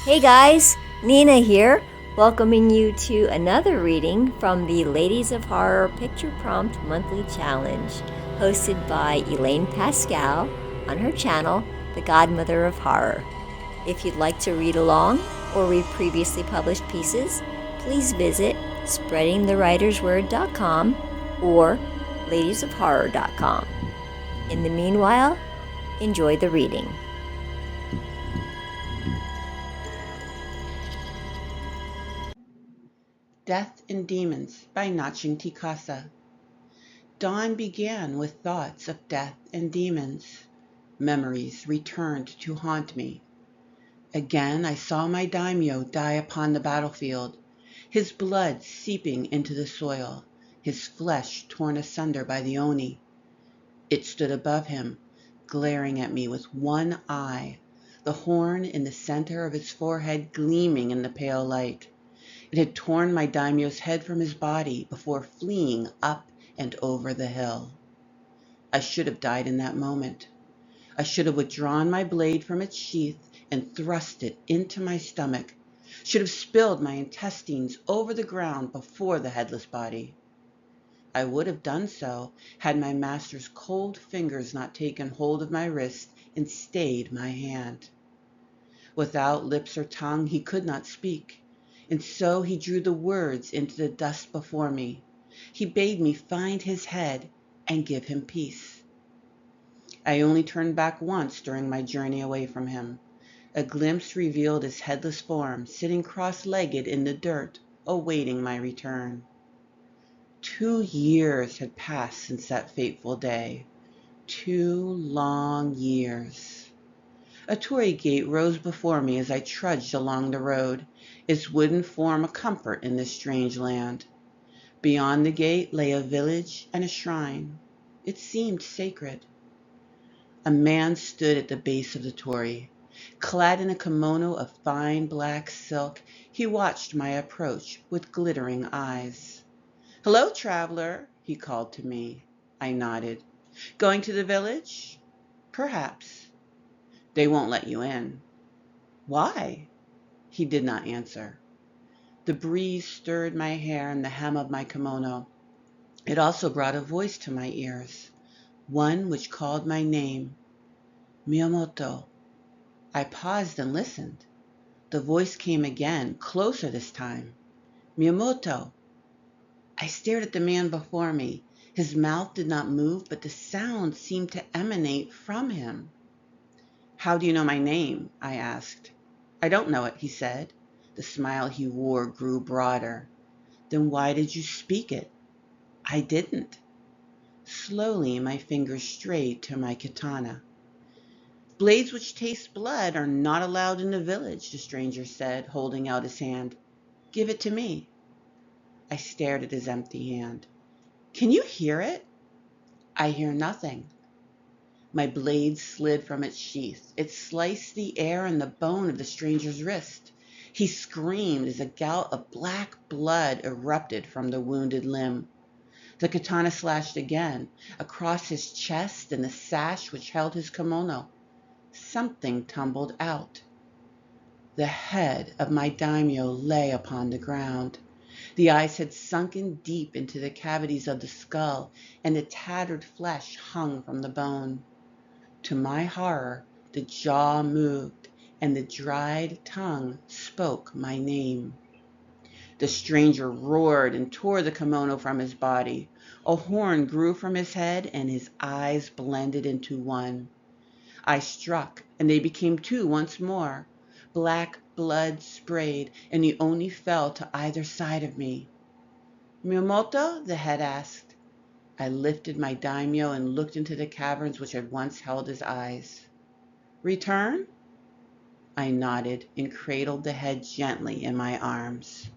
Hey guys, Nina here, welcoming you to another reading from the Ladies of Horror Picture Prompt Monthly Challenge, hosted by Elaine Pascale on her channel, The Godmother of Horror. If you'd like to read along or read previously published pieces, please visit spreadingthewritersword.com or ladiesofhorror.com. In the meanwhile, enjoy the reading. Death and Demons by Naching Kassa. Dawn began with thoughts of death and demons. Memories returned to haunt me. Again I saw my daimyo die upon the battlefield, his blood seeping into the soil, his flesh torn asunder by the oni. It stood above him, glaring at me with one eye, the horn in the center of its forehead gleaming in the pale light. It had torn my daimyo's head from his body before fleeing up and over the hill. I should have died in that moment. I should have withdrawn my blade from its sheath and thrust it into my stomach, should have spilled my intestines over the ground before the headless body. I would have done so had my master's cold fingers not taken hold of my wrist and stayed my hand. Without lips or tongue, he could not speak, and so he drew the words into the dust before me. He bade me find his head and give him peace. I only turned back once during my journey away from him. A glimpse revealed his headless form sitting cross-legged in the dirt, awaiting my return. 2 years had passed since that fateful day. 2 long years. A torii gate rose before me as I trudged along the road, its wooden form a comfort in this strange land. Beyond the gate lay a village and a shrine. It seemed sacred. A man stood at the base of the torii. Clad in a kimono of fine black silk, he watched my approach with glittering eyes. "Hello, traveler," he called to me. I nodded. "Going to the village?" "Perhaps." "They won't let you in." "Why?" He did not answer. The breeze stirred my hair and the hem of my kimono. It also brought a voice to my ears, one which called my name, Miyamoto. I paused and listened. The voice came again, closer this time. "Miyamoto." I stared at the man before me. His mouth did not move, but the sound seemed to emanate from him. "How do you know my name?" I asked. "I don't know it," he said. The smile he wore grew broader. "Then why did you speak it?" "I didn't." Slowly my fingers strayed to my katana. "Blades which taste blood are not allowed in the village," the stranger said, holding out his hand. "Give it to me." I stared at his empty hand. "Can you hear it?" "I hear nothing." My blade slid from its sheath. It sliced the air and the bone of the stranger's wrist. He screamed as a gout of black blood erupted from the wounded limb. The katana slashed again, across his chest and the sash which held his kimono. Something tumbled out. The head of my daimyo lay upon the ground. The eyes had sunken deep into the cavities of the skull, and the tattered flesh hung from the bone. To my horror, the jaw moved, and the dried tongue spoke my name. The stranger roared and tore the kimono from his body. A horn grew from his head, and his eyes blended into one. I struck, and they became 2 once more. Black blood sprayed, and the oni fell to either side of me. "Miyamoto?" the head asked. I lifted my daimyo and looked into the caverns which had once held his eyes. "Return?" I nodded and cradled the head gently in my arms.